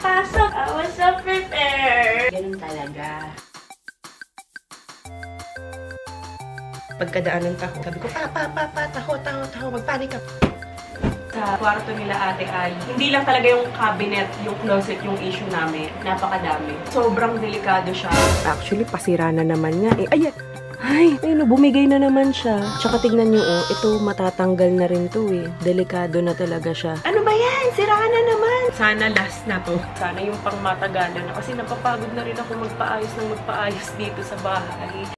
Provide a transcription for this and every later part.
pasok. I was so prepared. Ganun talaga. Pagkadaan ng taho, sabi ko, taho, magpanik ka. Sa kwarto nila ate ay, hindi lang talaga yung cabinet, yung closet, yung issue namin. Napakadami. Sobrang delikado siya. Actually, pasira na naman niya. Ayan! Ay, ayun, bumigay na naman siya. Tsaka tignan nyo, ito matatanggal na rin to Delikado na talaga siya. Ano ba yan? Sira na naman! Sana last na to. Sana yung pangmatagalan na. Kasi napapagod na rin ako magpaayos dito sa bahay.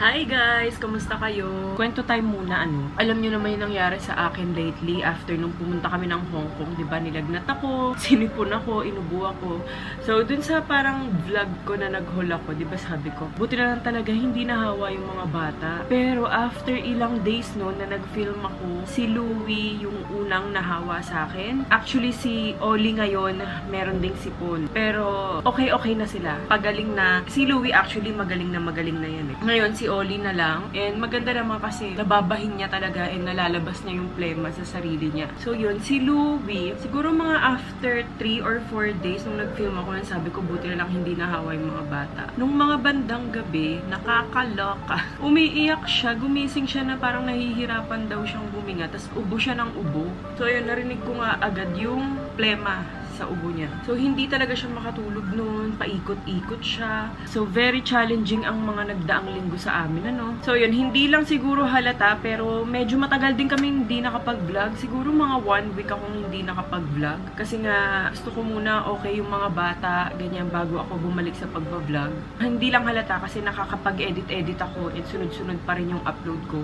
Hi guys! Kamusta kayo? Kwento time muna Alam niyo naman yung nangyari sa akin lately after nung pumunta kami ng Hong Kong, 'di ba? Nilagnat ako, sinipon ako, inubo ako. So dun sa parang vlog ko na naghol ako, 'di ba sabi ko, buti na lang talaga hindi nahawa yung mga bata. Pero after ilang days na nag-film ako, si Louie yung unang nahawa sa akin. Actually si Oli ngayon, meron ding sipon. Pero okay na sila. Pagaling na. Si Louie actually magaling na yan Ngayon si Oli na lang. And maganda naman kasi nababahin niya talaga and nalalabas niya yung plema sa sarili niya. So yun, si Louie, siguro mga after 3 or 4 days nung nag-film ako, sabi ko buti na lang hindi nahawa yung mga bata. Nung mga bandang gabi, nakakaloka. Umiiyak siya, gumising siya na parang nahihirapan daw siyang huminga. Tapos ubo siya ng ubo. So yun, narinig ko nga agad yung plema sa ubo niya. So, hindi talaga siya makatulog noon. Paikot-ikot siya. So, very challenging ang mga nagdaang linggo sa amin, So, yun, hindi lang siguro halata, pero medyo matagal din kami hindi nakapag-vlog. Siguro mga 1 week akong hindi nakapag-vlog. Kasi nga, gusto ko muna okay yung mga bata, ganyan, bago ako bumalik sa pag-vlog. Hindi lang halata kasi nakakapag-edit-edit ako and sunod-sunod pa rin yung upload ko.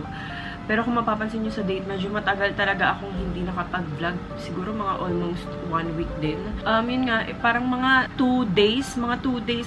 Pero kung mapapansin nyo sa date, medyo matagal talaga akong hindi nakapag-vlog. Siguro mga almost 1 week din. Yun nga, parang mga 2 days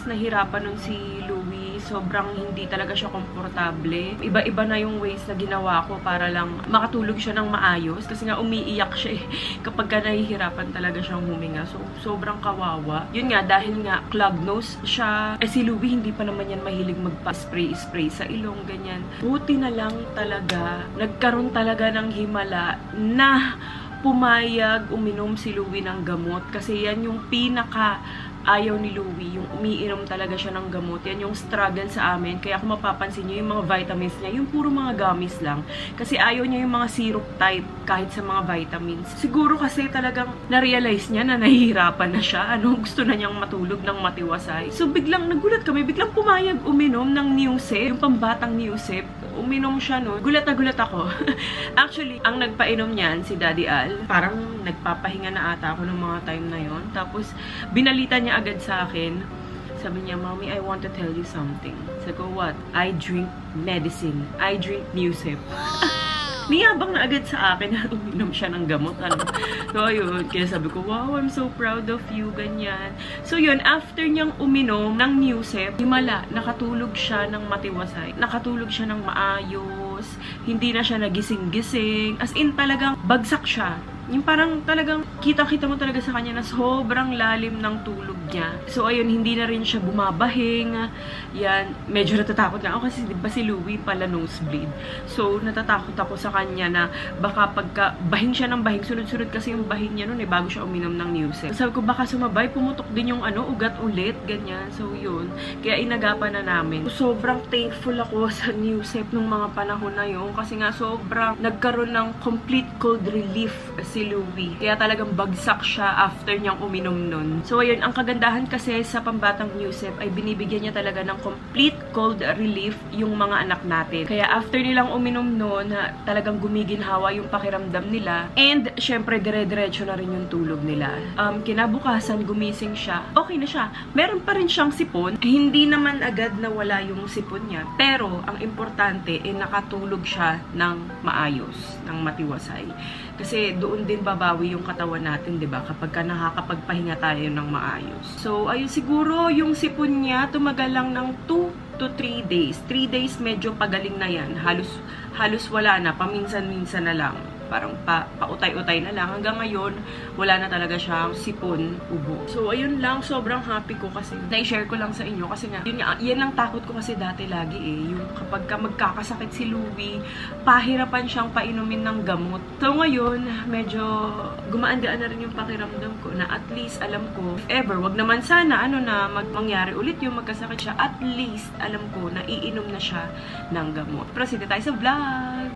na hirapan nun si Louie. Sobrang hindi talaga siya komportable. Iba-iba na yung ways na ginawa ko para lang makatulog siya ng maayos. Kasi nga umiiyak siya kapag ka nahihirapan talaga siyang huminga. So, sobrang kawawa. Yun nga, dahil nga clog nose siya. Si Louie, hindi pa naman yan mahilig magpa-spray-spray sa ilong, ganyan. Buti na lang talaga, nagkaroon talaga ng himala na pumayag uminom si Louie ng gamot. Kasi yan yung pinaka ayaw ni Louie, yung umiinom talaga siya ng gamot. Yan yung struggle sa amin. Kaya kung mapapansin nyo, yung mga vitamins niya, yung puro mga gummies lang. Kasi ayaw niya yung mga syrup type kahit sa mga vitamins. Siguro kasi talagang na-realize niya na nahihirapan na siya. Gusto na niyang matulog ng matiwasay. So biglang nagulat kami, biglang pumayag uminom ng Newsep, yung pambatang Newsep. Uminom siya Gulat na gulat ako. Actually, ang nagpainom niyan, si Daddy Al, parang nagpapahinga na ata ako ng mga time na yon. Tapos, binalita niya agad sa akin. Sabi niya, Mommy, I want to tell you something. Sabi ko, what? I drink medicine. I drink Newsep. Niyabang na agad sa akin na uminom siya ng gamot. So, ayun. Kaya sabi ko, wow, I'm so proud of you, ganyan. So, yun, after niyang uminom ng Newsep, himala, nakatulog siya ng matiwasay. Nakatulog siya ng maayos. Hindi na siya nagising-gising. As in, talagang bagsak siya. Yung parang talagang kita-kita mo talaga sa kanya na sobrang lalim ng tulog niya. So, ayun, hindi na rin siya bumabahing. Yan, medyo natatakot nga ako kasi diba si Louie pala nosebleed. So, natatakot ako sa kanya na baka pagka bahing siya ng bahing, sunod-sunod kasi yung bahing niya bago siya uminom ng Newsep. So, sabi ko baka sumabay, pumutok din yung ugat ulit, ganyan. So, yun. Kaya inagapan na namin. So, sobrang thankful ako sa Newsep nung mga panahon na yun kasi nga sobrang nagkaroon ng complete cold relief si Louie. Kaya talagang bagsak siya after niyang uminom nun. So, ayun, ang kagandahan kasi sa pambatang Newsep ay binibigyan niya talaga ng complete cold relief yung mga anak natin. Kaya after nilang uminom nun, talagang gumiginhawa yung pakiramdam nila. And, syempre, dire-diretso na rin yung tulog nila. Kinabukasan, gumising siya. Okay na siya. Meron pa rin siyang sipon. Hindi naman agad nawala yung sipon niya. Pero, ang importante, nakatulog siya ng maayos, ng matiwasay. Kasi doon din babawi yung katawan natin, 'di ba? Kapag ka nakakapagpahinga tayo ng maayos. So, ayun, siguro yung sipon niya tumagal lang ng 2 to 3 days. 3 days medyo pagaling na yan. Halos wala na, paminsan-minsan na lang. parang pautay-utay na lang. Hanggang ngayon, wala na talaga siyang sipon, ubo. So, ayun lang, sobrang happy ko kasi na-share ko lang sa inyo kasi nga, yan ang takot ko kasi dati lagi yung kapag magkakasakit si Louie, pahirapan siyang painumin ng gamot. So, ngayon, medyo gumaan-gaan na rin yung pakiramdam ko na at least alam ko, if ever, wag naman sana, mangyari ulit yung magkasakit siya, at least alam ko na iinom na siya ng gamot. Proceed tayo sa vlog!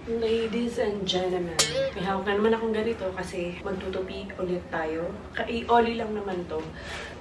Ladies and gentlemen, may hawak na naman akong ganito kasi magtutupi ulit tayo. Oli lang naman to.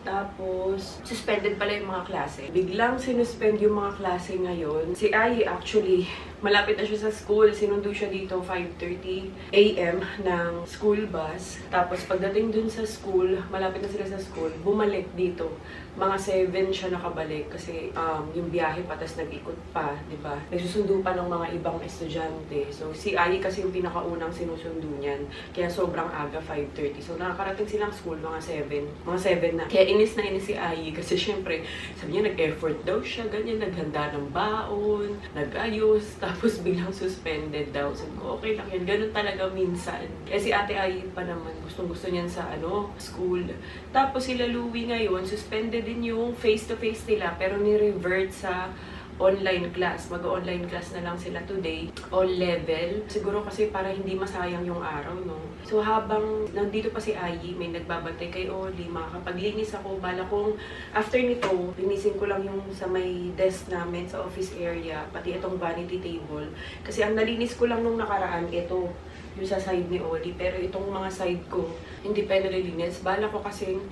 Tapos, suspended pala yung mga klase. Biglang sinuspend yung mga klase ngayon. Si Ai actually, malapit na siya sa school. Sinundo siya dito 5:30 AM ng school bus. Tapos, pagdating dun sa school, malapit na sila sa school, bumalik dito. Mga 7 siya nakabalik kasi yung biyahe patas nag-ikot pa, di ba? Nagsusundo pa ng mga ibang estudyante. So, si Ai kasi yung pinakaunang sinusundo niyan. Kaya sobrang aga, 5:30. So, nakakarating silang school, mga 7. Mga 7 na. Kaya inis na inis si Ai kasi syempre, sabi niya nag-effort daw siya, ganyan, naghanda ng baon, nag-ayos, tapos biglang suspended daw. So, okay lang yan. Ganun talaga minsan. Kaya si Ate Ai pa naman, gustong-gusto niyan sa school. Tapos sila Louie ngayon, suspended din yung face-to-face nila, pero ni-revert sa online class. Mag-online class na lang sila today. All level. Siguro kasi para hindi masayang yung araw, no? So, habang nandito pa si Ai, may nagbabantay kay Oli, makakapaglinis ako. Bala kong after nito, linisin ko lang yung sa may desk namin sa office area, pati itong vanity table. Kasi ang nalinis ko lang nung nakaraan, ito, yung sa side ni Oli. Pero itong mga side ko, hindi pa nalilinis. Bala ko kasing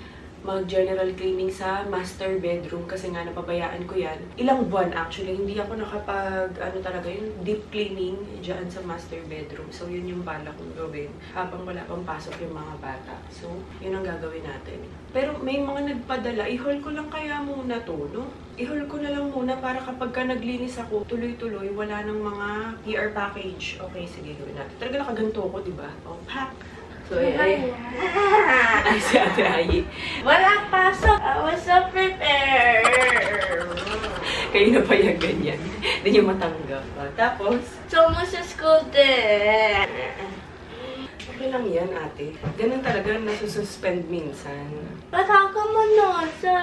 mag-general cleaning sa master bedroom kasi nga napabayaan ko yan. Ilang buwan actually, hindi ako nakapag, talaga yung deep cleaning dyan sa master bedroom. So, yun yung bala kong gawin habang wala pang pasok yung mga bata. So, yun ang gagawin natin. Pero may mga nagpadala, i-haul ko lang kaya muna to, no? I-haul ko na lang muna para kapag ka naglinis ako, tuloy-tuloy, wala nang mga PR package. Okay, sige, gawin natin. Talaga nakaganto ko, diba? Oh, pack! So, ay, si Ate Ai. Walang pasok. I was so prepared. Kayo na pa yung ganyan. Hindi nyo matanggap. Tapos, So, sa school din. okay lang yan, ate. Ganun talaga nasususpend minsan. But how come sa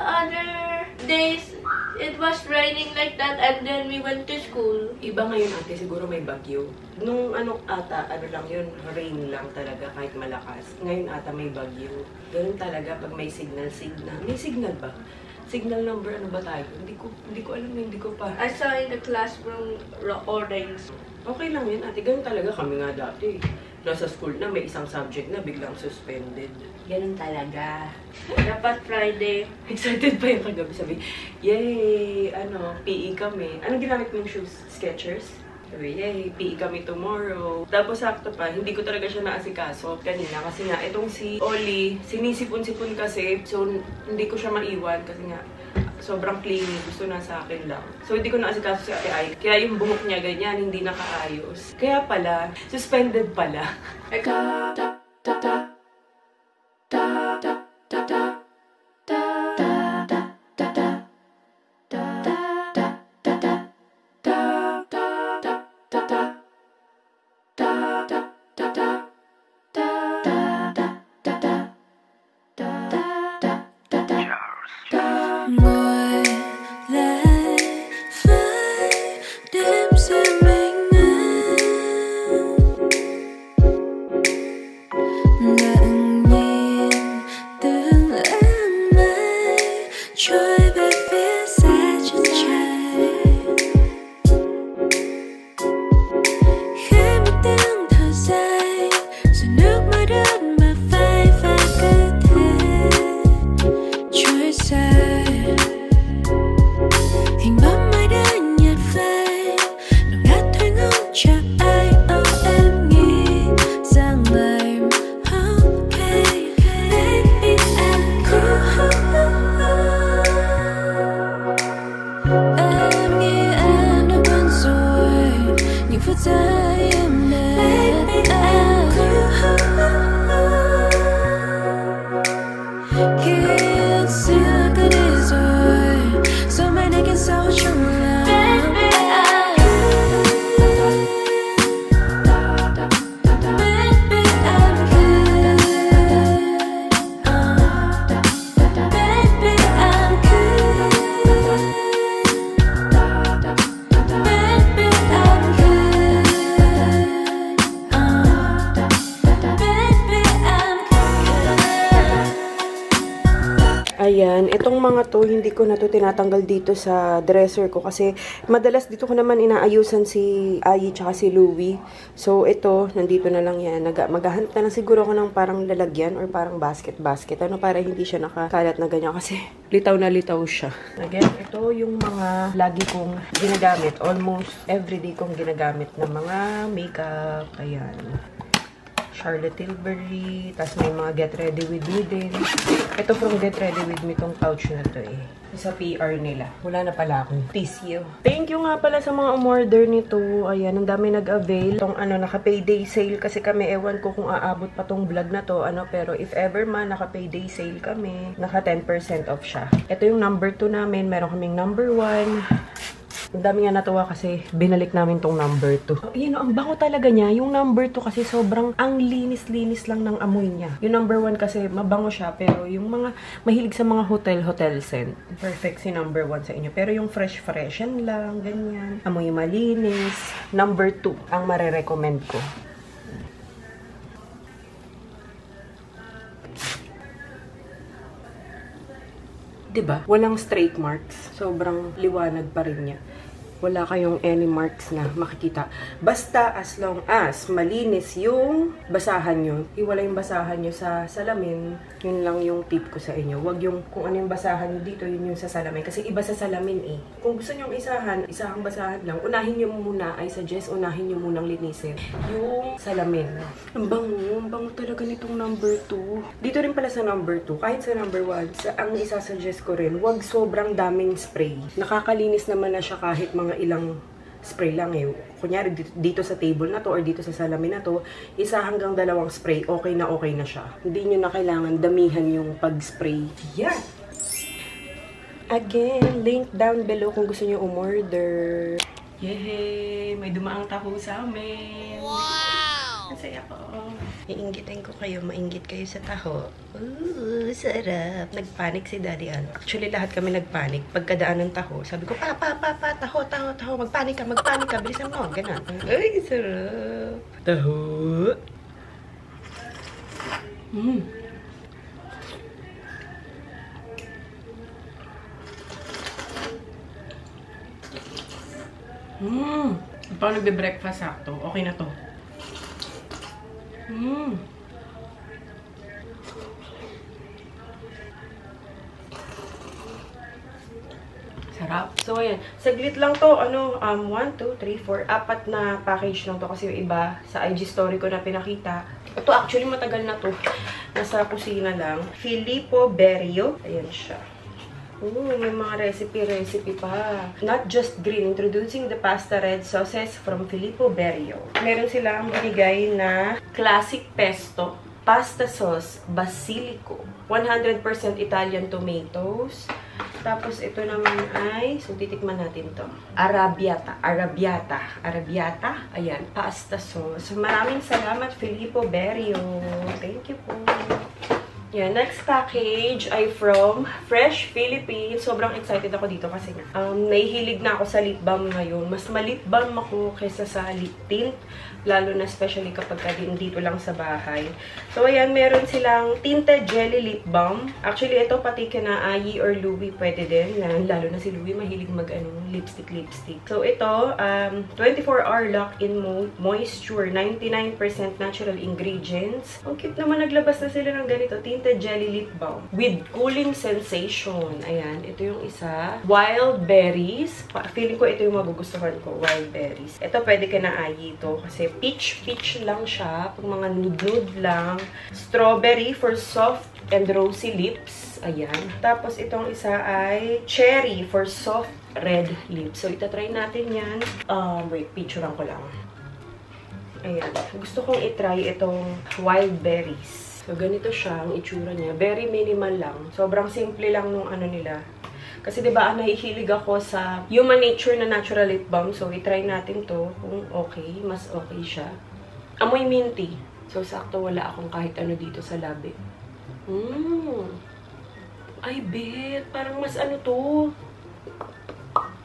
other days, it was raining like that and then we went to school? Iba ngayon, ate, siguro may bagyo. Nung lang yun, rain lang talaga kahit malakas. Ngayon ata may bagyo. Ganun talaga pag may signal. May signal ba? Signal number, ano ba tayo? Hindi ko alam, hindi ko pa. I saw in the classroom orange. Okay lang yun, ate. Ganun talaga kami nga dati. Nasa school na, may isang subject na biglang suspended. Ganun talaga. Dapat Friday. Excited pa yung kagabi. Sabi, yay! PE kami. Anong ginamit mong shoes? Skechers? Sabi, yay! PE kami tomorrow. Tapos sakto pa, hindi ko talaga siya naasikaso kanina. Kasi nga, itong si Oli, sinisipon-sipon kasi. So, hindi ko siya maiwan kasi nga, sobrang clingy. Gusto na sa akin lang. So, hindi ko naasikaso si Ate Ai. Kaya yung buhok niya ganyan, hindi nakaayos. Kaya pala, suspended pala. Đêm Ayan, itong mga to, hindi ko na to tinatanggal dito sa dresser ko kasi madalas dito ko naman inaayusan si Ayi tsaka si Louie. So, ito, nandito na lang yan. Maghahanap na lang siguro ako ng parang lalagyan or parang basket. Ano, para hindi siya nakakalat na ganyan kasi litaw na litaw siya. Again, ito yung mga lagi kong ginagamit. Almost everyday kong ginagamit na mga makeup. Ayan. Charlotte Tilbury. Tapos may mga Get Ready With Me din. Ito from Get Ready With Me tong pouch na to eh. Sa PR nila. Wala na pala akong tissue. Thank you nga pala sa mga umorder nito. Ayan, ang dami nag-avail. Itong naka-payday sale kasi kami. Ewan ko kung aabot pa tong vlog na to. Pero if ever man, naka-payday sale kami. Naka 10% off siya. Ito yung number 2 namin. Meron kaming number 1. Ang dami nga natuwa kasi binalik namin tong number 2. Yun, ang bango talaga niya. Yung number 2 kasi sobrang ang linis-linis lang ng amoy niya. Yung number 1 kasi mabango siya. Pero yung mga mahilig sa mga hotel scent, perfect si number 1 sa inyo. Pero yung fresh yan lang, ganyan. Amoy malinis. Number 2 ang marerecommend ko. Diba? Walang straight marks. Sobrang liwanag pa rin niya. Wala kayong any marks na makikita. Basta as long as malinis yung basahan nyo. Iwala yung basahan nyo sa salamin. Yun lang yung tip ko sa inyo. Huwag yung kung ano yung basahan nyo dito, yun yung sa salamin. Kasi iba sa salamin eh. Kung gusto nyo isahang basahan lang, unahin nyo muna, I suggest unahin nyo munang linisin yung salamin. Ang bango talaga nitong number 2. Dito rin pala sa number 2, kahit sa number 1, ang isasuggest ko rin, huwag sobrang daming spray. Nakakalinis naman na siya kahit mga ilang spray lang eh. Kunyari, dito sa table na to or dito sa salamin na to, 1 hanggang 2 spray, okay na siya. Hindi nyo na kailangan damihan yung pag-spray. Yan! Again, link down below kung gusto nyo umorder. Yehey! May dumaang taho sa amin. Wow! Masaya ko. Iinggitin ko kayo, mainggit kayo sa taho. Ooh, sarap. Nagpanik si Daddy Al. Actually, lahat kami nagpanik. Pagkadaan ng taho, sabi ko, taho. Magpanik ka. Bilisan mo. Ganon. Ay, sarap. Taho. Paano nagbe-breakfast sakto? Okay na to. Sarap. So, ayan. Saglit lang to. 1, 2, 3, 4. 4 na package lang to kasi yung iba sa IG story ko na pinakita. Ito actually matagal na to. Nasa kusina lang. Filippo Berio. Ayan siya. May mga recipe pa. Not just green. Introducing the pasta red sauces from Filippo Berio. Meron silang binigay na classic pesto, pasta sauce, basilico, 100% Italian tomatoes. Tapos ito naman ay, so titikman natin to. Arrabbiata. Ayan, pasta sauce. Maraming salamat Filippo Berio. Thank you po. Yeah, next package ay from Fresh Philippines. Sobrang excited ako dito kasi nahihilig na ako sa lip balm ngayon. Mas ma-lip balm ako kaysa sa lip tint. Lalo na especially kapag dito lang sa bahay. So, ayan, meron silang tinted jelly lip balm. Actually, ito pati kina Ayi or Louie pwede din. Lalo na si Louie mahilig lipstick. So, ito, 24-hour lock-in moisture, 99% natural ingredients. Ang cute naman, naglabas na sila ng ganito. Tinted jelly lip balm with cooling sensation. Ayan, ito yung isa. Wild berries. Feeling ko ito yung magugustuhan ko. Wild berries. Ito pwede ka na Ayi ito kasi peach lang siya. Pag mga nude lang. Strawberry for soft and rosy lips. Ayan. Tapos itong isa ay cherry for soft red lips. So, itatry natin yan. Wait, picturean ko lang. Ayan. Gusto kong itry itong wild berries. So, ganito siya ang itsura niya. Very minimal lang. Sobrang simple lang nung nila. Kasi diba, nahihilig ako sa Human Nature na natural lip balm. So, itry natin to kung okay. Mas okay siya. Amoy minty. So, sakto wala akong kahit ano dito sa labi. Ay, bet. Parang mas to.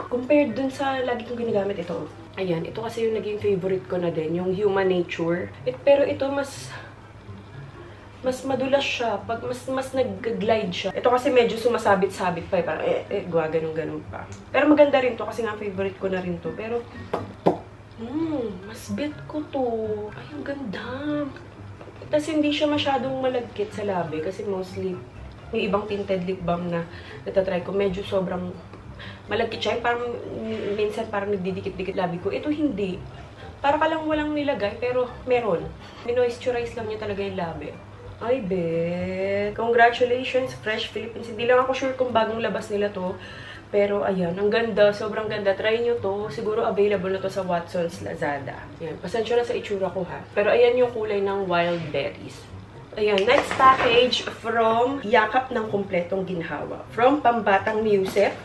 Compared dun sa lagi kong ginagamit ito. Ayan, ito kasi yung naging favorite ko na din. Yung Human Nature. Pero ito mas mas madulas siya. Pag mas nag-glide siya. Ito kasi medyo sumasabit-sabit pa. Parang ganun pa. Pero maganda rin to kasi nga favorite ko na rin to. Pero, mas bet ko to. Ay, ang ganda. Tapos hindi siya masyadong malagkit sa labi kasi mostly yung ibang tinted lip balm na natatry ko, medyo sobrang malagkit siya. Parang minsan parang nagdidikit-dikit labi ko. Ito hindi. Para ka lang walang nilagay, pero meron. Minoisturize lang niya talaga yung labi. Ay, bet. Congratulations, Fresh Philippines. Hindi lang ako sure kung bagong labas nila to. Pero, ayan, ang ganda. Sobrang ganda. Try nyo to. Siguro available na to sa Watson's Lazada. Ayan. Pasensya na sa itsura ko, ha. Pero, ayan yung kulay ng Wild Berries. Ayan, next package from Yakap ng Kumpletong Ginhawa. From Pambatang Musef.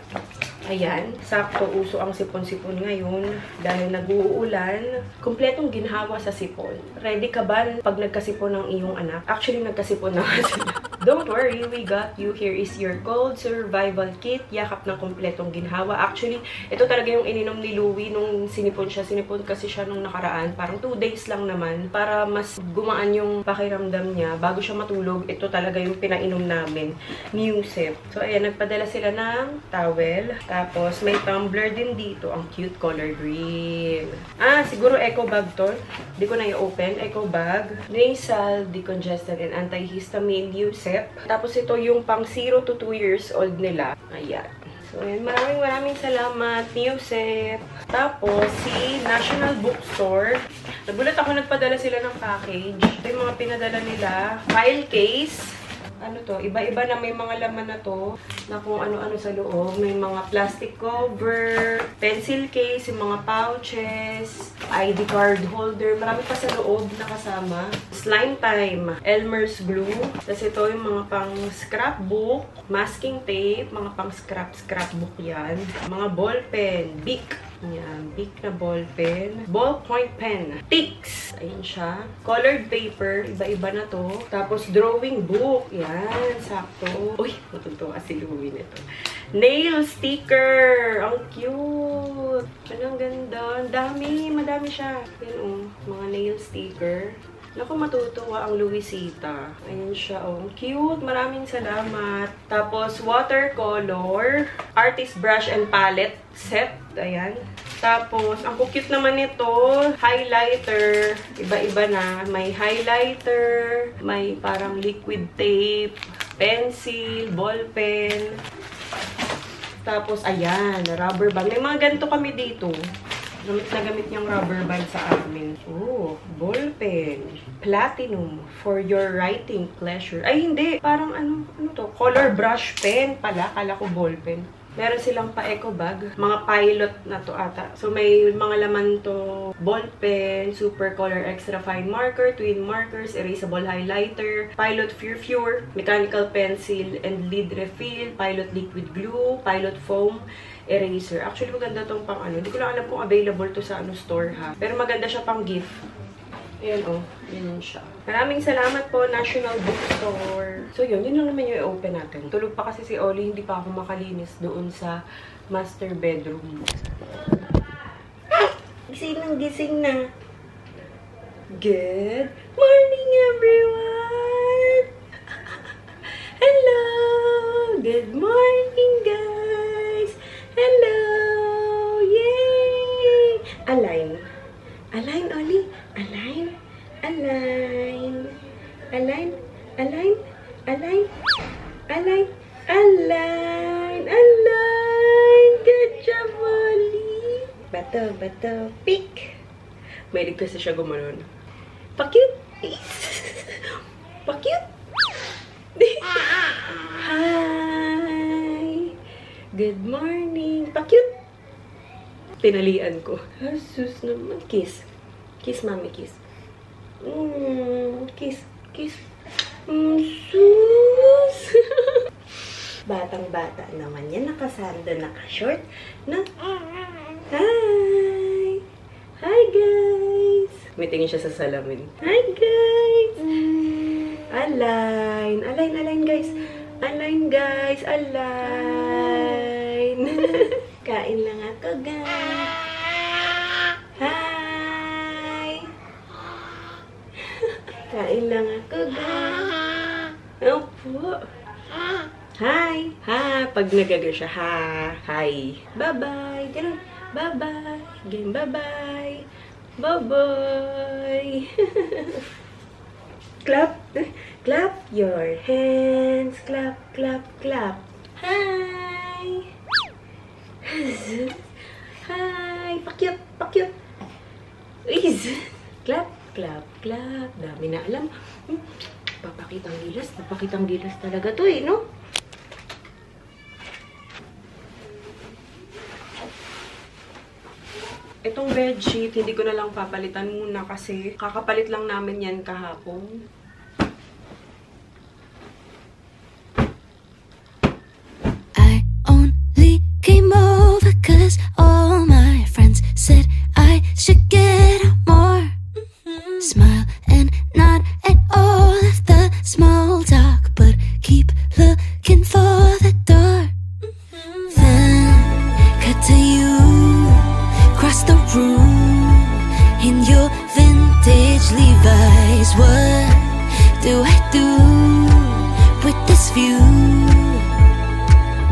Ayan, sakto uso ang sipon-sipon ngayon dahil nag-uulan. Kumpletong ginhawa sa sipon. Ready ka ba pag nagkasipon ng iyong anak? Actually, nagkasipon na sila. Don't worry, we got you. Here is your cold survival kit. Yakap ng Kumpletong Ginhawa. Actually, ito talaga yung ininom ni Louie nung sinipon siya. Sinipon kasi siya nung nakaraan. Parang 2 days lang naman para mas gumaan yung pakiramdam niya. Bago siya matulog, ito talaga yung pinainom namin. Musef. So, ayan, nagpadala sila ng towel. Tapos, may tumbler din dito. Ang cute color green. Ah, siguro eco bag to. Hindi ko na i-open. Eco bag. Nasal, decongestant, and antihistamine Musef. Tapos, ito yung pang 0 to 2 years old nila. Ayan. So, ayan. Maraming salamat, Musef. Tapos, si National Bookstore. Nagulat ako, nagpadala sila ng package. Ito yung mga pinadala nila. File case. Ano to? Iba-iba na may mga laman na to. Na kung ano-ano sa loob. May mga plastic cover, pencil case, yung mga pouches, ID card holder. Marami pa sa loob na kasama. Slime time. Elmer's glue. Tapos ito yung mga pang scrapbook, masking tape, mga pang scrapbook yan. Mga ball pen, Bic. Yan, Bic na ball pen. Ballpoint pen. Ticks. Ayan siya. Colored paper. Iba-iba na to. Tapos drawing book. Yan, sakto. Uy, matutuwa si Louie nito. Nail sticker. Ang cute. Ang ganda. Ang dami. Madami siya. Yan mga nail sticker. Naku, matutuwa ang Louisita. Ayan siya, cute. Maraming salamat. Tapos, watercolor, artist brush and palette set. Ayan. Tapos, ang cute naman nito, highlighter. Iba-iba na. May highlighter, may parang liquid tape, pencil, ball pen. Tapos, ayan, rubber band. May mga ganito kami dito. Gamit na gamit niyang rubber band sa amin. Oh, ball pen. Platinum for your writing pleasure. Ay, hindi. Parang ano to? Color brush pen pala. Kala ko ball pen. Meron silang pa-eco bag. Mga pilot na to ata. So, may mga laman to. Ball pen, super color extra fine marker, twin markers, erasable highlighter, pilot Fur, mechanical pencil and lid refill, pilot liquid glue, pilot foam, eraser. Actually, maganda tong pang ano. Hindi ko lang alam kung available to sa store ha. Pero maganda siya pang gift. Ayan Yan siya. Maraming salamat po, National Bookstore. So yun lang naman yung i-open natin. Tulog pa kasi si Oli, hindi pa ako makalinis doon sa master bedroom. Gising na. Good morning, everyone! Hello! Good morning, guys! Hello! Yay! Align, Oli. Align. Good job, Oli! Bato, pick! May kasi siya gumanon. Pa-cute! Pa-cute! Hi! Good morning! Pa-cute! Tinalian ko. Asus naman. Kiss. Kiss, mami, kiss. Kiss. Sus! Batang-bata naman yan. Nakasando, naka-short. Hi! Hi, guys! May tingin siya sa salamin. Hi, guys! Align, guys. Align. Kain lang ako, guys. Hi! Kain lang ako, guys. Opo. Hi. Ha. Pag nagaga siya, ha. Hi. Bye-bye. Ganun. Bye-bye. Game bye-bye. Bye-bye. Clap. Clap your hands. Clap, clap, clap. Hi. Hi. Pakyut, pakyut. Is. Clap, clap, clap. Dami na alam. Papakitang gilas talaga to eh, no? Itong bedsheet, hindi ko na lang papalitan muna kasi kakapalit lang namin yan kahapon. I only came over 'cause all my friends said I should get out more. Smile and nod at all of the small talk, but keep looking for the door. Then cut to you, cross the room in your vintage Levi's. What do I do with this view?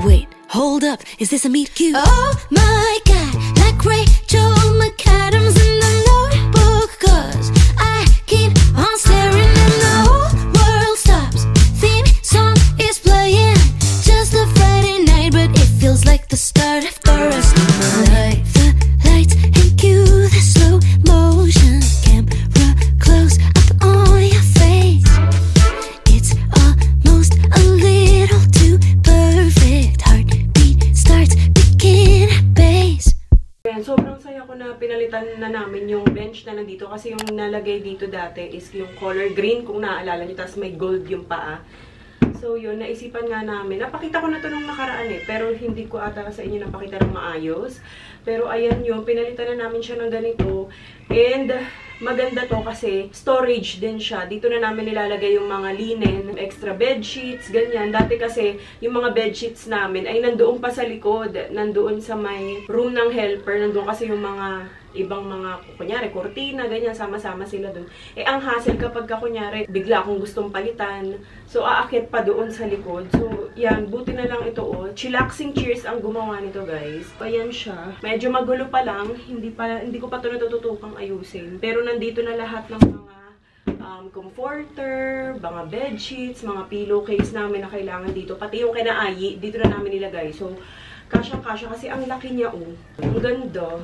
Wait, hold up, is this a meet cute? Oh my god, like Rachel McAdams in the Notebook, 'cause I keep on staring and the whole world stops. Theme song is playing, just a Friday night, but it feels like the start of the rest of my life. The lights and cue the slow motion camera close up on your face. It's almost a little too perfect. Heartbeat starts picking at base. Sobrang saya ko na pinalitan na namin yung bench na nandito kasi yung nalagay dito dati is yung color green kung naaalala nyo, tapos may gold yung paa. So yun, naisipan nga namin. Napakita ko na to nung nakaraan eh, pero hindi ko ata sa inyo napakita ng maayos. Pero ayan yun, pinalitan na namin siya ng ganito. And maganda to kasi storage din siya. Dito na namin nilalagay yung mga linen, extra bedsheets, ganyan. Dati kasi yung mga bedsheets namin ay nandoon pa sa likod. Nandoon sa may room ng helper. Nandoon kasi yung mga ibang mga, kunyari, kortina, ganyan, sama-sama sila dun. Eh, ang hassle kapag kunyari, bigla akong gustong palitan. So, aakit pa doon sa likod. So, yan, buti na lang ito, oh. Chillaxing chairs ang gumawa nito, guys. Ayan siya. Medyo magulo pa lang. Hindi ko pa ito natututukang ayusin. Pero nandito na lahat ng mga comforter, mga bedsheets, mga pillowcase namin na kailangan dito. Pati yung kinaayi, dito na namin nilagay. So, kasyang-kasya kasi ang laki niya, oh. Ang ganda.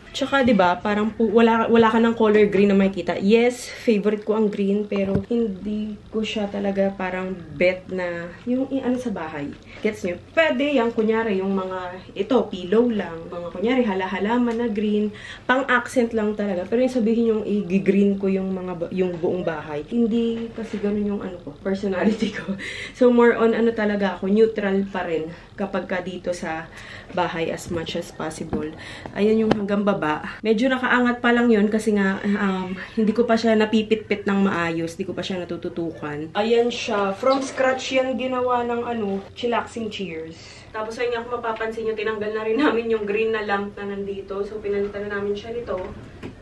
Tsaka, diba, parang wala ka ng color green na makikita. Yes, favorite ko ang green, pero hindi ko siya talaga parang bet na yung ano sa bahay. Gets nyo? Pwede yan, kunyari, yung mga, ito, pillow lang. Mga, kunyari, hala-halaman na green. Pang-accent lang talaga. Pero yung sabihin yung i-green ko yung buong bahay. Hindi kasi ganun yung ano ko, personality ko. So, more on ano talaga ako, neutral pa rin kapag ka dito sa bahay as much as possible. Ayan yung hanggang baba. Medyo nakaangat pa lang yun kasi nga hindi ko pa siya napipit-pit ng maayos. Hindi ko pa siya natututukan. Ayan siya. From scratch yan ginawa ng chillaxing chairs. Tapos ayun nga kung mapapansin nyo, tinanggal na rin namin yung green na lamp na nandito. So pinalitan na namin siya nito.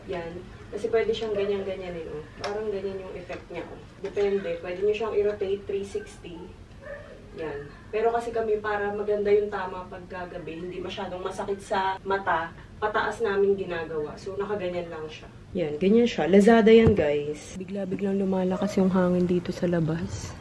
Yan. Kasi pwede siyang ganyan-ganyan eh. Oh. Parang ganyan yung effect niya. Oh. Depende. Pwede nyo siyang i-rotate 360. Yan. Pero kasi kami para maganda yung tama pagkagabi, hindi masyadong masakit sa mata, pataas namin ginagawa. So, nakaganyan lang siya. Yan, ganyan siya. Lazada yan, guys. Bigla-biglang lumalakas yung hangin dito sa labas.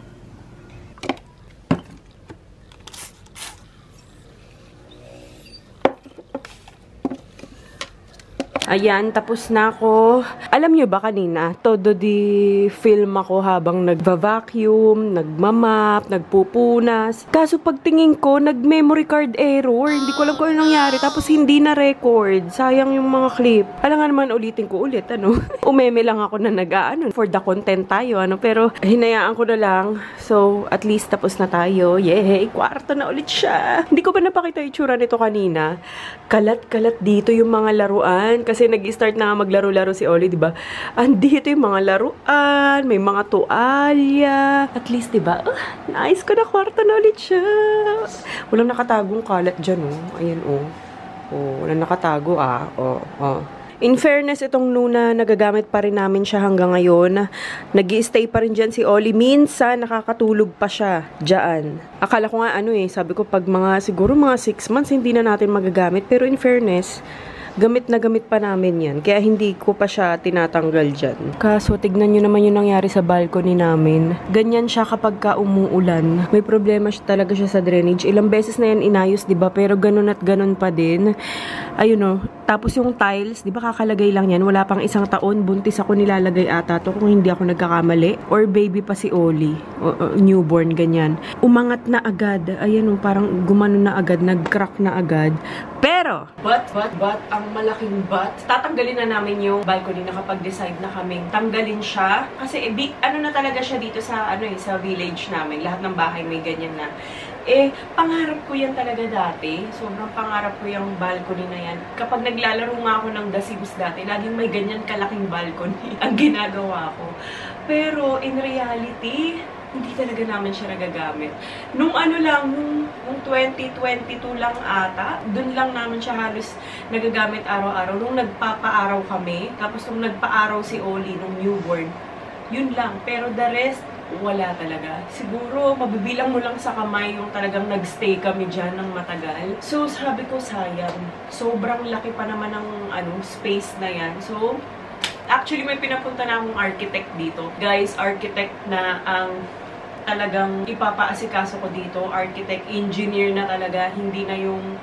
Ayan, tapos na ako. Alam nyo ba kanina, todo di film ako habang nagva-vacuum, nagmamap, nagpupunas. Kaso pagtingin ko, nag-memory card error. Hindi ko alam kung ano nangyari. Tapos hindi na record. Sayang yung mga clip. Alam nga naman, ulitin ko ulit, ano. Umeme lang ako na nag-ano. For the content tayo, ano. Pero hinayaan ko na lang. So, at least tapos na tayo. Yay! Kwarto na ulit siya. Hindi ko ba napakita yung tsura nito kanina? Kalat-kalat dito yung mga laruan. Kasi nag-start na maglaro-laro si Oli, diba? Andito yung mga laruan, may mga tuwalya. At least, diba? Nice ko na kwarto na ulit siya. Walang nakatagong kalat dyan, oh. Ayan, oh. Oh, walang nakatago, ah. Oh, oh. In fairness, itong Nuna, nagagamit pa rin namin siya hanggang ngayon. Nag-i-stay pa rin dyan si Oli. Minsan, nakakatulog pa siya dyan. Akala ko nga sabi ko pag siguro mga 6 months, hindi na natin magagamit. Pero in fairness, gamit na gamit pa namin yan. Kaya hindi ko pa siya tinatanggal dyan. Kaso, tignan nyo naman yung nangyari sa balcony namin. Ganyan siya kapag umuulan. May problema talaga siya sa drainage. Ilang beses na yan inayos, diba? Pero ganun at ganun pa din. Ayun Tapos yung tiles, diba kakalagay lang yan? Wala pang 1 taon. Buntis ako nilalagay ata to kung hindi ako nagkakamali. Or baby pa si Oli. Newborn, ganyan. Umangat na agad. Ayan parang gumano na agad. Nag-crack na agad. Pero, but, ang malaking but, tatanggalin na namin yung balcony na kapag decide na kaming tanggalin siya. Kasi, na talaga siya dito sa, sa village namin. Lahat ng bahay may ganyan na. Pangarap ko yan talaga dati. Sobrang pangarap ko yung balcony na yan. Kapag naglalaro nga ako ng The Sims dati, laging may ganyan kalaking balcony ang ginagawa ko. Pero, in reality, hindi talaga namin siya nagagamit. Nung nung 2022 lang ata, dun lang namin siya halos nagagamit araw-araw. Nung nagpapaaraw kami, tapos nung nagpaaraw si Oli, nung newborn, yun lang. Pero the rest, wala talaga. Siguro, mabibilang mo lang sa kamay yung talagang nagstay kami dyan ng matagal. So, sabi ko, sayang. Sobrang laki pa naman ng space na yan. So, actually, may pinapunta na akong architect dito. Guys, architect na ang talagang ipapaasikaso ko dito. Architect, engineer na talaga. Hindi na yung...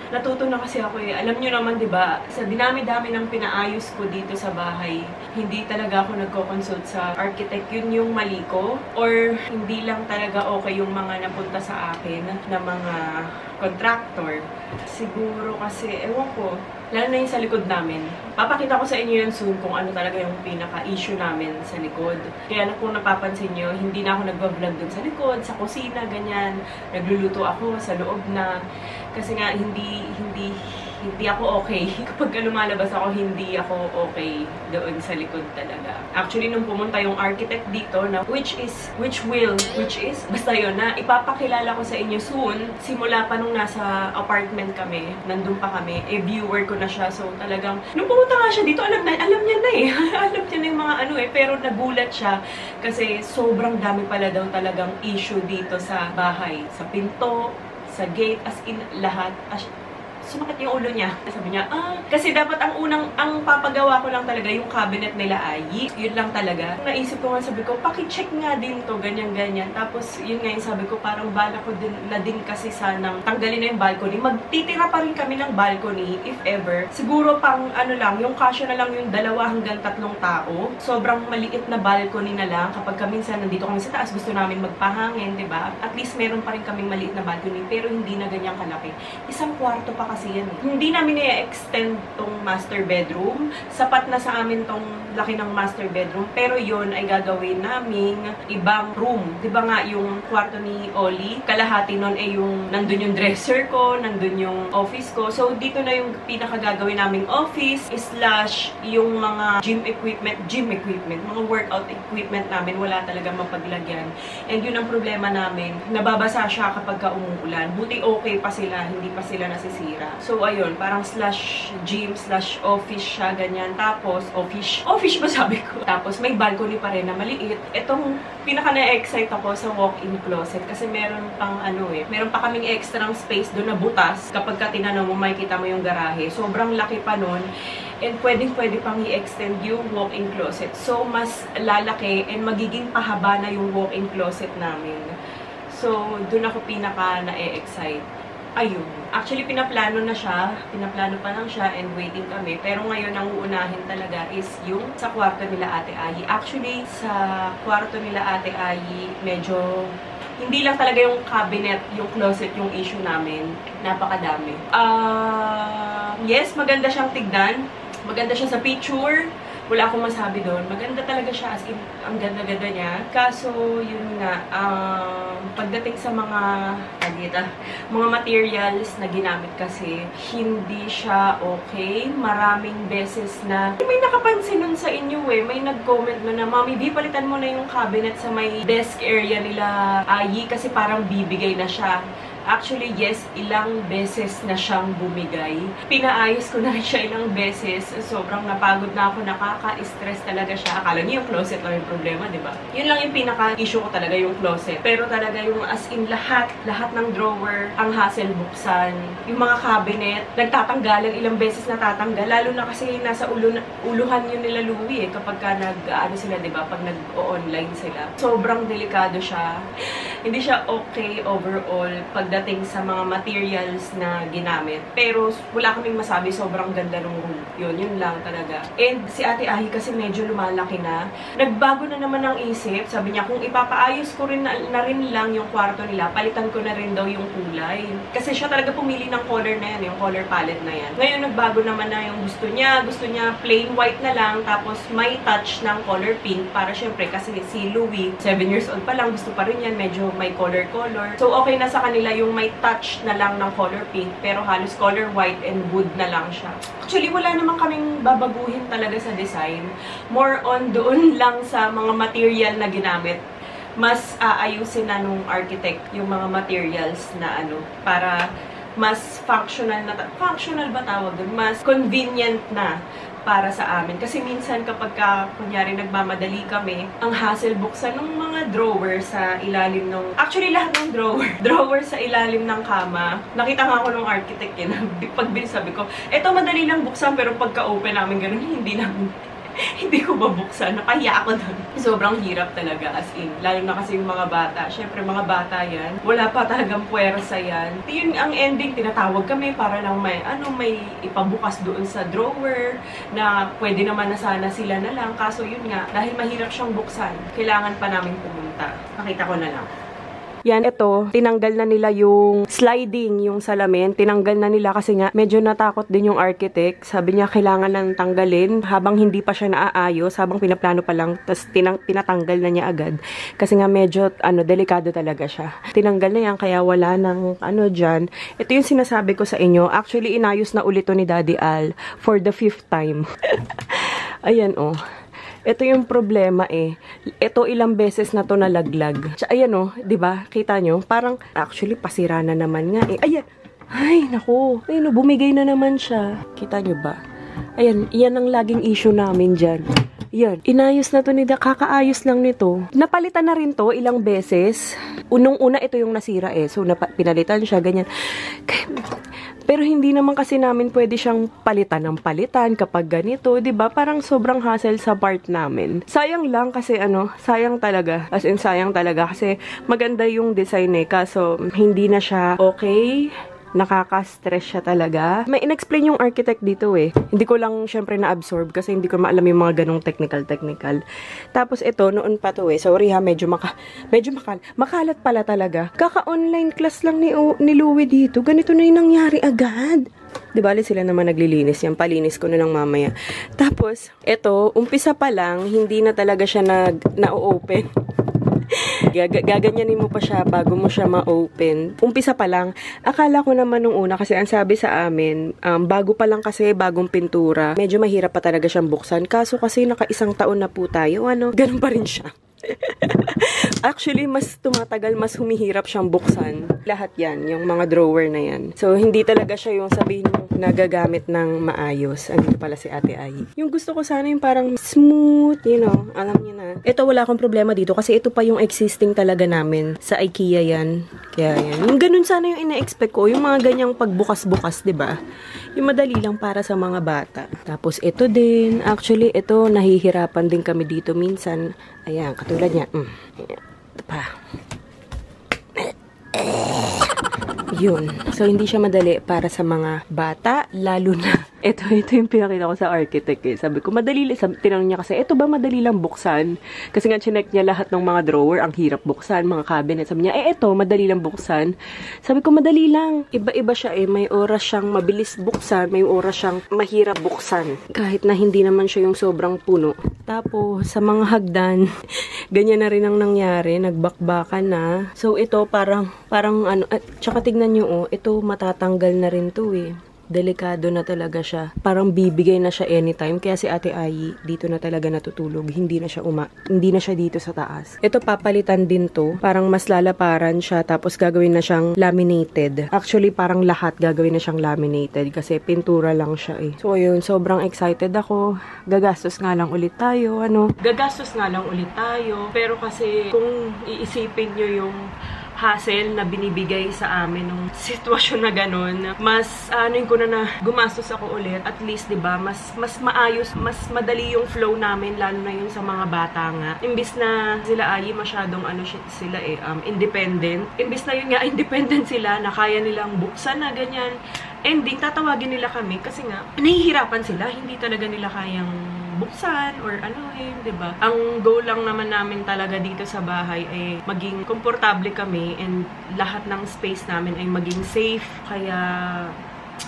Natuto na kasi ako Alam nyo naman, diba, sa dinami-dami ng pinaayos ko dito sa bahay, hindi talaga ako nagko-consult sa architect. Yun yung mali ko. Or hindi lang talaga okay yung mga napunta sa akin na mga contractor. Siguro kasi, ewan ko, lalo na yung sa likod namin. Papakita ko sa inyo yun soon kung ano talaga yung pinaka-issue namin sa likod. Kaya kung napapansin nyo, hindi na ako nagbablog dun sa likod, sa kusina, ganyan. Nagluluto ako sa loob na. Kasi nga, hindi ako okay. Kapag lumalabas ako, hindi ako okay doon sa likod talaga. Actually, nung pumunta yung architect dito, na which is, basta yun, na ipapakilala ko sa inyo soon, simula pa nung nasa apartment kami, nandun pa kami, viewer ko na siya. So, talagang, nung pumunta nga siya dito, alam niya na alam niya na yung mga pero nagulat siya kasi sobrang dami pala daw talagang issue dito sa bahay. Sa pinto, sa gate, as in lahat. Sumakit yung ulo niya. Sabi niya, kasi dapat ang papagawa ko lang talaga yung cabinet nila yun lang talaga. Naisip ko nga, sabi ko, paki-check nga din to, ganyan-ganyan. Tapos, yun nga yung sabi ko, parang bala ko din kasi sanang tanggalin na yung balcony. Magtitira pa rin kami ng balcony, if ever. Siguro pang yung kasya na lang yung 2 hanggang 3 tao. Sobrang maliit na balcony na lang. Kapag minsan nandito kami sa taas, gusto namin magpahangin, diba? At least meron pa rin kaming maliit na balcony, pero hindi na ganyan kalaki. 1 kwarto pa kasi yan Hindi namin i-extend tong master bedroom. Sapat na sa amin tong laki ng master bedroom. Pero yon ay gagawin naming ibang room. Diba nga yung kwarto ni Oli, kalahati nun ay yung nandun yung dresser ko, nandun yung office ko. So dito na yung pinakagagawin naming office / yung mga gym equipment, mga workout equipment namin. Wala talaga mapaglagyan. And yun ang problema namin. Nababasa siya kapag umuulan. Buti okay pa sila, hindi pa sila nasisira. So, ayun, parang /gym /office siya, ganyan. Tapos, office ba sabi ko? Tapos, may balcony pa rin na maliit. Itong pinaka na-excite ako sa walk-in closet kasi meron pang meron pa kaming extra space doon na butas. Kapag ka tinanong mo, makikita mo yung garahe. Sobrang laki pa nun. And pwede pang i-extend yung walk-in closet. So, mas lalaki and magiging pahaba na yung walk-in closet namin. So, doon ako pinaka na-excite. Ayun. Actually, pinaplano pa lang siya and waiting kami. Pero ngayon, ang uunahin talaga is yung sa kwarto nila Ate Ayi. Actually, sa kwarto nila Ate Ayi, medyo hindi lang talaga yung cabinet, yung closet, yung issue namin. Napakadami. Yes, maganda siyang tignan. Maganda siya sa picture. Wala akong masabi doon. Maganda talaga siya, as in, ang ganda-ganda niya. Kaso, yun nga, pagdating sa mga materials na ginamit kasi, hindi siya okay. Maraming beses na, may nakapansin nun sa inyo may nag-comment na Mami, palitan mo na yung cabinet sa may desk area nila Ayi kasi parang bibigay na siya. Actually, yes, ilang beses na siyang bumigay. Pinaayos ko na rin siya ilang beses. Sobrang napagod na ako, nakaka-stress talaga siya. Akala niyo yung closet lang yung problema, di ba? Yun lang yung pinaka-issue ko talaga, yung closet. Pero talaga yung as in lahat ng drawer, ang hassle buksan. Yung mga cabinet, nagtatanggalan, ilang beses natatanggal. Lalo na kasi nasa uluhan yun nila Louie kapag ka ano sila, di ba? Pag nag-online sila. Sobrang delikado siya. Hindi siya okay overall pagdating sa mga materials na ginamit. Pero wala kaming masabi, sobrang ganda ng room. Yun lang talaga. And si Ate Ahi kasi medyo lumalaki na. Nagbago na naman ang isip. Sabi niya, kung ipapaayos ko rin na rin lang yung kwarto nila, palitan ko na rin daw yung kulay. Kasi siya talaga pumili ng color na yan, yung color palette na yan. Ngayon nagbago naman na yung gusto niya. Gusto niya plain white na lang, tapos may touch ng color pink para syempre kasi si Louie, 7 years old pa lang, gusto pa rin yan, medyo may color. So, okay na sa kanila yung may touch na lang ng color pink, pero halos color white and wood na lang siya. Actually, wala naman kaming babaguhin talaga sa design. More on doon lang sa mga material na ginamit. Mas aayusin na nung architect yung mga materials na para mas functional ba tawag doon? Mas convenient na para sa amin. Kasi minsan kapag kunyari nagmamadali kami, ang hassle buksan ng mga drawer sa ilalim ng... Actually, lahat ng drawer sa ilalim ng kama. Nakita nga ako ng architect yun. Pag sabi ko, eto madali lang buksan, pero pagka-open namin ganun, hindi ko mabuksan. Nakaya ako doon. Sobrang hirap talaga, as in. Lalo na kasi yung mga bata. Siyempre, mga bata yan. Wala pa talagang puwersa yan. Yun ang ending. Tinatawag kami para lang may ipabukas doon sa drawer na pwede naman na sana sila na lang. Kaso yun nga, dahil mahirap siyang buksan, kailangan pa namin pumunta. Nakita ko na lang. Yan, ito, tinanggal na nila yung sliding, yung salamin. Tinanggal na nila kasi nga, medyo natakot din yung architect. Sabi niya, kailangan nang tanggalin habang hindi pa siya naaayos, habang pinaplano pa lang, tapos tinatanggal na niya agad. Kasi nga, medyo, delikado talaga siya. Tinanggal na yan, kaya wala nang, dyan. Ito yung sinasabi ko sa inyo. Actually, inayos na ulit to ni Daddy Al for the 5th time. Ayan, oh. Ito yung problema Ito ilang beses na to nalaglag. Ayan 'di ba? Kita nyo? Parang actually pasira na naman nga Ayan. Ay, naku. Ayun, bumigay na naman siya. Kita nyo ba? Ayan, iyan ang laging issue namin dyan. Yan. Inayos na to kakaayos lang nito. Napalitan na rin to ilang beses. Unong-una ito yung nasira So, pinalitan siya, ganyan. Pero hindi naman kasi namin pwede siyang palitan ng palitan kapag ganito, 'di ba? Parang sobrang hassle sa part namin. Sayang lang kasi sayang talaga. As in sayang talaga kasi maganda yung design kaso hindi na siya okay. Nakaka-stress siya talaga. May in-explain yung architect dito Hindi ko lang syempre na-absorb kasi hindi ko maalam yung mga ganong technical. Tapos ito, noon pa to Sorry ha, medyo makalat pala talaga. Kaka-online class lang ni Louie dito. Ganito na yung nangyari agad. Di bali sila naman naglilinis yan. Palinis ko na lang mamaya. Tapos, ito, umpisa pa lang, hindi na talaga siya na-open. Gaganyanin mo pa siya bago mo siya ma-open. Umpisa pa lang. Akala ko naman nung una kasi ang sabi sa amin, bago pa lang kasi, bagong pintura. Medyo mahirap pa talaga siyang buksan. Kaso kasi naka-1 taon na po tayo. Ganun pa rin siya. Actually, mas tumatagal, mas humihirap siyang buksan. Lahat yan, yung mga drawer na yan. So, hindi talaga siya yung sabihin mo nagagamit ng maayos. Andito pala si Ate Ai. Yung gusto ko sana yung parang smooth, alam niyo na. Ito, wala akong problema dito kasi ito pa yung existing talaga namin. Sa IKEA yan. Kaya yan. Yung ganun sana yung ina-expect ko. Yung mga ganyang pagbukas-bukas, diba? Yung madali lang para sa mga bata. Tapos, ito din. Actually, ito, nahihirapan din kami dito minsan. Ayan, katulad niya. Ito pa. Yun. So, hindi siya madali para sa mga bata, lalo na. Ito yung pinakita ko sa architect Sabi ko, tinanong niya kasi, ito ba madali lang buksan? Kasi nga, chinek niya lahat ng mga drawer, ang hirap buksan, mga cabinet. Sabi niya, ito, madali lang buksan. Sabi ko, madali lang. Iba-iba siya May oras siyang mabilis buksan, may oras siyang mahirap buksan. Kahit na hindi naman siya yung sobrang puno. Tapos, sa mga hagdan, ganyan na rin ang nangyari, nagbakbakan na. So, ito, parang tsaka tignan nyo, ito matatanggal na rin to delikado na talaga siya. Parang bibigay na siya anytime. Kaya si Ate Ayi, dito na talaga natutulog. Hindi na siya dito sa taas. Ito, papalitan din to. Parang mas lalaparan siya, tapos gagawin na siyang laminated. Actually, parang lahat gagawin na siyang laminated kasi pintura lang siya eh. So, ayun, sobrang excited ako. Gagastos nga lang ulit tayo, pero kasi kung iisipin nyo yung hassle na binibigay sa amin nung sitwasyon na ganun, mas ko na gumastos ako ulit. At least, diba, mas maayos, mas madali yung flow namin, lalo na yung sa mga bata nga. Imbis na sila Ayi masyadong sila independent. Imbis na yun nga, independent sila, na kaya nilang buksan na ganyan. Ending, tatawagin nila kami kasi nga, nahihirapan sila, hindi talaga nila kayang buksan or diba? Ang goal lang naman namin talaga dito sa bahay ay maging komportable kami and lahat ng space namin ay maging safe. Kaya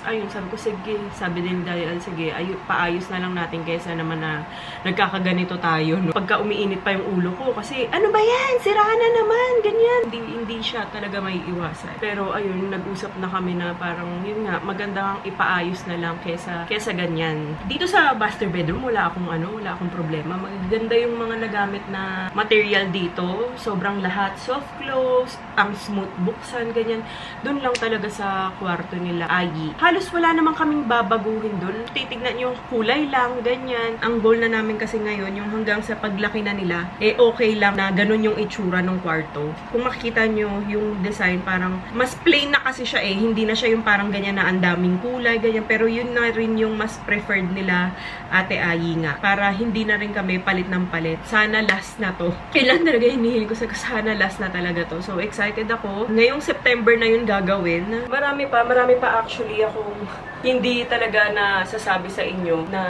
ayun, sabi ko, sige, sabi din Dayan, sige, paayos na lang natin kaysa naman na nagkakaganito tayo, no? Pagka umiinit pa yung ulo ko, kasi, ano ba yan? Siraan na naman, ganyan. Hindi siya talaga may iwasan. Pero, ayun, nag-usap na kami na parang, yun nga, magandang ipaayos na lang kaysa ganyan. Dito sa master bedroom, wala akong problema. Maganda yung mga nagamit na material dito. Sobrang lahat, soft close, ang smooth buksan, ganyan. Doon lang talaga sa kwarto nila Ayi. Halos wala naman kaming babaguhin doon. Titignan yung kulay lang, ganyan. Ang goal na namin kasi ngayon, yung hanggang sa paglaki na nila, okay lang na ganun yung itsura ng kwarto. Kung makikita nyo yung design, parang mas plain na kasi siya hindi na siya yung parang ganyan na ang daming kulay, ganyan. Pero yun na rin yung mas preferred nila Ate Ayi nga. Para hindi na rin kami palit ng palit. Sana last na to. Kailan talaga hinihil ko sa sana last na talaga to. So excited ako. Ngayong September na yun gagawin. Marami pa actually akong hindi talaga na sasabi sa inyo na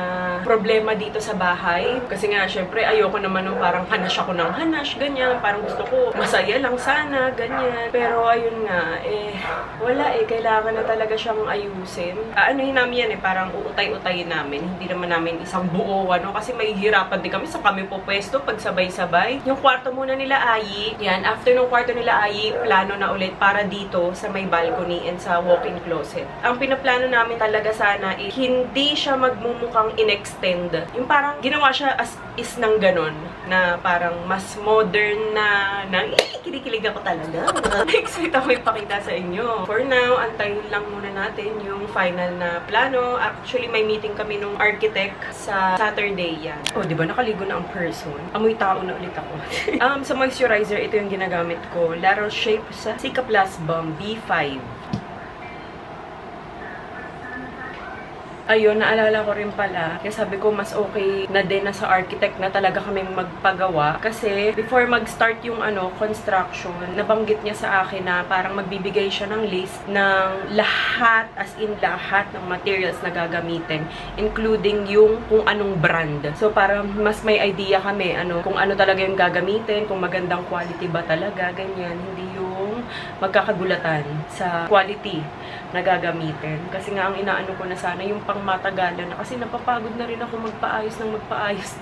problema dito sa bahay. Kasi nga, syempre, ayoko naman nung parang hanash ako ng hanash, ganyan. Parang gusto ko, masaya lang sana, ganyan. Pero, ayun nga, wala kailangan na talaga siyang ayusin. Anuhin namin yan parang uutay-utayin namin. Hindi naman namin isang buo, kasi may hirapan din kami sa kami po pwesto pag sabay-sabay. Yung kwarto muna nila Ayi, yan, after nung kwarto nila Ayi, plano na ulit para dito sa may balcony and sa walk-in closet. Ang pinaplano namin talaga sana hindi siya magmumukhang in-extend. Yung parang ginawa siya as is ng ganon, na parang mas modern na kinikilig ako talaga. Excited ako ipakita sa inyo. For now, antayin lang muna natin yung final na plano. Actually, may meeting kami nung architect sa Saturday yan. Oh, diba? Nakaligo na ang person. Amoy tao na ulit ako. Sa moisturizer, ito yung ginagamit ko. La Roche-Posay sa Cicaplast Balm B5. Ayun, naalala ko rin pala. Kaya sabi ko, mas okay na din na sa architect na talaga kaming magpagawa. Kasi, before mag-start yung construction, nabanggit niya sa akin na parang magbibigay siya ng list ng lahat, as in lahat ng materials na gagamitin. Including yung kung anong brand. So, parang mas may idea kami, kung ano talaga yung gagamitin, kung magandang quality ba talaga, ganyan. Hindi yung magkakagulatan sa quality na gagamitin. Kasi nga, ang inaano ko na sana yung pangmatagalan na. Kasi napapagod na rin ako magpaayos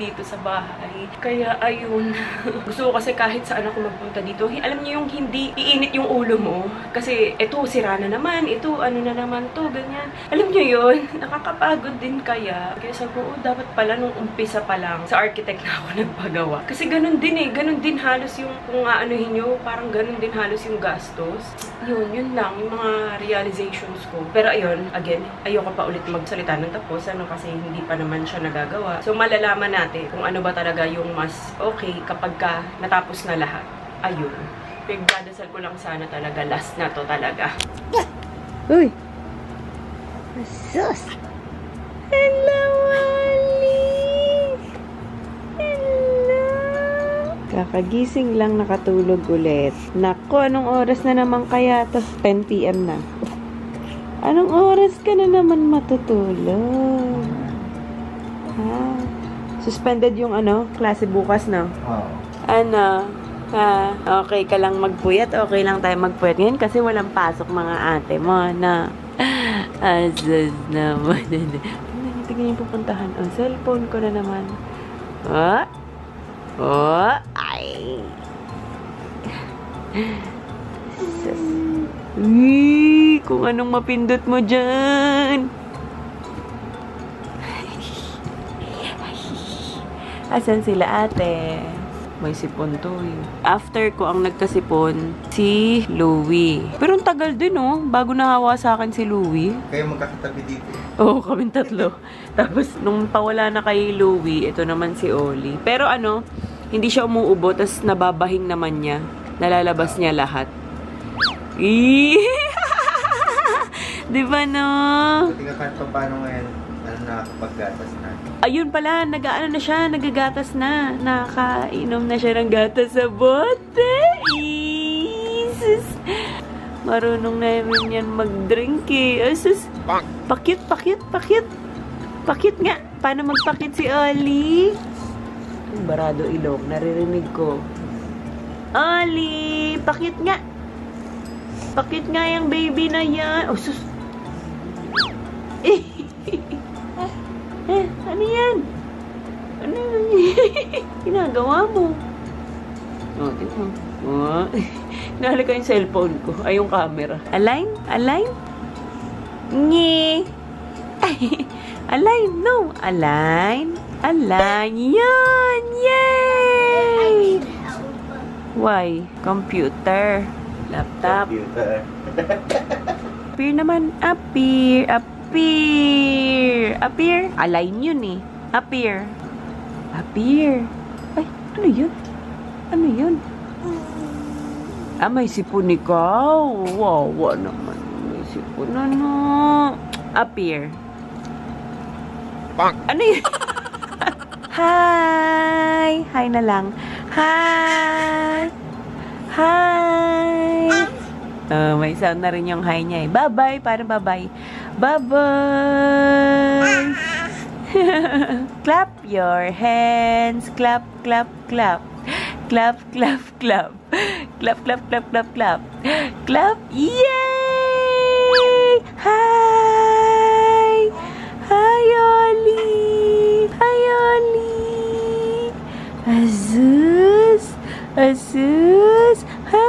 dito sa bahay. Kaya, ayun. Gusto ko kasi kahit saan ako magpunta dito. Alam niyo yung hindi iinit yung ulo mo. Kasi, ito, sira na naman. Ito, ano na naman to, ganyan. Alam niyo yun? Nakakapagod din kaya. Kaya sabi ko, dapat pala nung umpisa pa lang sa architect na ako nagpagawa. Kasi ganun din ganun din halos yung, kung aanuhin nyo, parang ganun din halos yung gastos. Yun lang. Yung mga realizations ko. Pero ayun, again, ayoko pa ulit magsalita ng tapos, kasi hindi pa naman siya nagagawa. So, malalaman natin kung ano ba talaga yung mas okay kapag natapos na lahat. Ayun. Pagdadasal ko lang sana talaga, last na to talaga. Uy! Sus! Hello, Ali! Hello! Kakagising lang, nakatulog ulit. Naku, anong oras na naman kaya to? 10 PM na. Anong oras ka na naman matutulog? Ha? Suspended yung klase bukas na? Oo. Okay ka lang magpuyat? Okay lang tayo magpuyat ngayon kasi walang pasok mga ate mo, na. Asas naman. Tingnan yung pupuntahan. Cellphone ko na naman. Ay. Kung anong mapindot mo dyan. Asan sila ate? May sipon to eh. After ko ang nagkasipon, si Louie. Pero ang tagal din oh, bago nahawa sa akin si Louie. Kayo magkakatabi dito. Oo, kaming tatlo. Tapos, nung pawala na kay Louie, ito naman si Oli. Pero ano, hindi siya umuubo, tapos nababahing naman niya. Nalalabas niya lahat. Diba no? Buti nga kahit pa paano ngayon, nakakapaggatas na. Ayun pala, na siya, nagagatas na. Nakainom na siya ng gatas sa bote. Jesus. Marunong na rin yan mag-drink eh. Jesus. Pakit. Pakit nga. Paano magpakit si Oli? Barado ilong, naririnig ko. Oli, pakit nga. Pakit nga yung baby na yan. Oh, sus. Ano yan? Ano yan? Ginagawa mo? Oh, tingnan mo. Oh. Nahalik ko yung cellphone ko. Ay, yung camera. Align? Nye. Align, no. Align. Yan. Yay! Why? Computer. Laptop. Appear naman. Appear. Align yun eh. Appear. Ay, ano yun? May sipon ikaw. Wawa naman. May sipon Appear. Ano yun? Hi na lang. Hi. May sound na rin yung hi niya eh. Bye-bye. Parang bye-bye. Bye-bye. Clap your hands. Clap. Clap. Clap. Yay! Hi, Oli. Azus. Hi.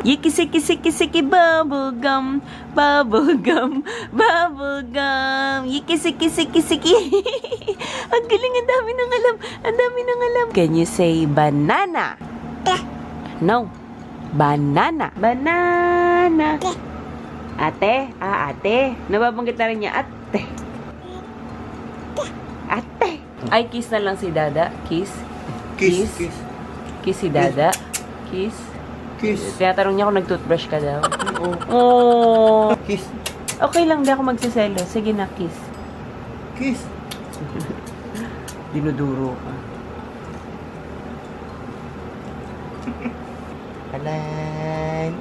Yikisiki bubblegum. Yikisiki. Ang galing, ang dami ng alam. Can you say banana? No. Banana. Ate. Nababanggit na rin niya, ate. Ay, kiss na lang si Dada. Kiss si Dada. Kiss. Tinatanong niya kung nag-toothbrush ka daw. Oh. Kiss. Okay lang, di ako magsiselo. Sige na, kiss. Dinuduro ka. Align.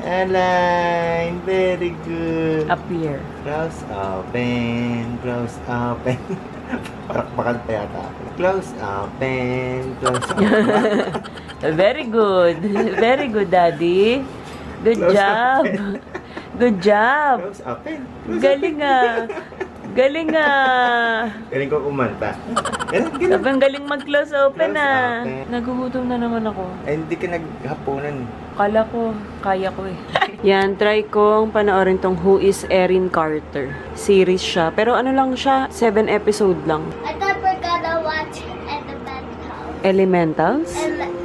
Very good. Appear. Close open. Parang pa yata ako. Close open. Very good, Daddy. Good job. Close open. Galing Galing ko kumanta. Sabi, galing mag-close open Close open. Nagugutom na naman ako. Ay, hindi ka naghapunan. Kala ko, kaya ko eh. Yan, try kong panoorin tong Who is Erin Carter. Series siya. Pero ano lang siya, 7 episode lang. I thought we're gonna watch Elementals?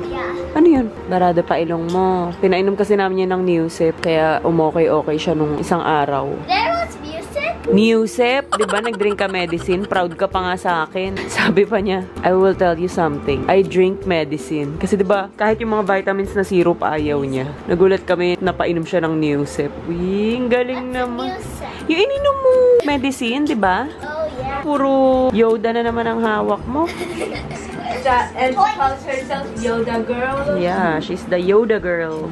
yeah. Ano yun? Barado pa ilong mo. Pinainom kasi namin yan ng Newsep, kaya umokay-okay siya nung isang araw. There was music? Newsep, di ba nag-drink ka medicine? Proud ka pa nga sa akin. Sabi pa niya, I will tell you something. I drink medicine. Kasi di ba kahit yung mga vitamins na syrup ayaw niya. Nagulat kami, napainom siya ng Newsep. Uy, ang galing naman. Music. Yung ininom mo medicine, di ba? Oh, yeah. Puro Yoda na naman ang hawak mo. And she calls herself Yoda Girl. Yeah, she's the Yoda girl.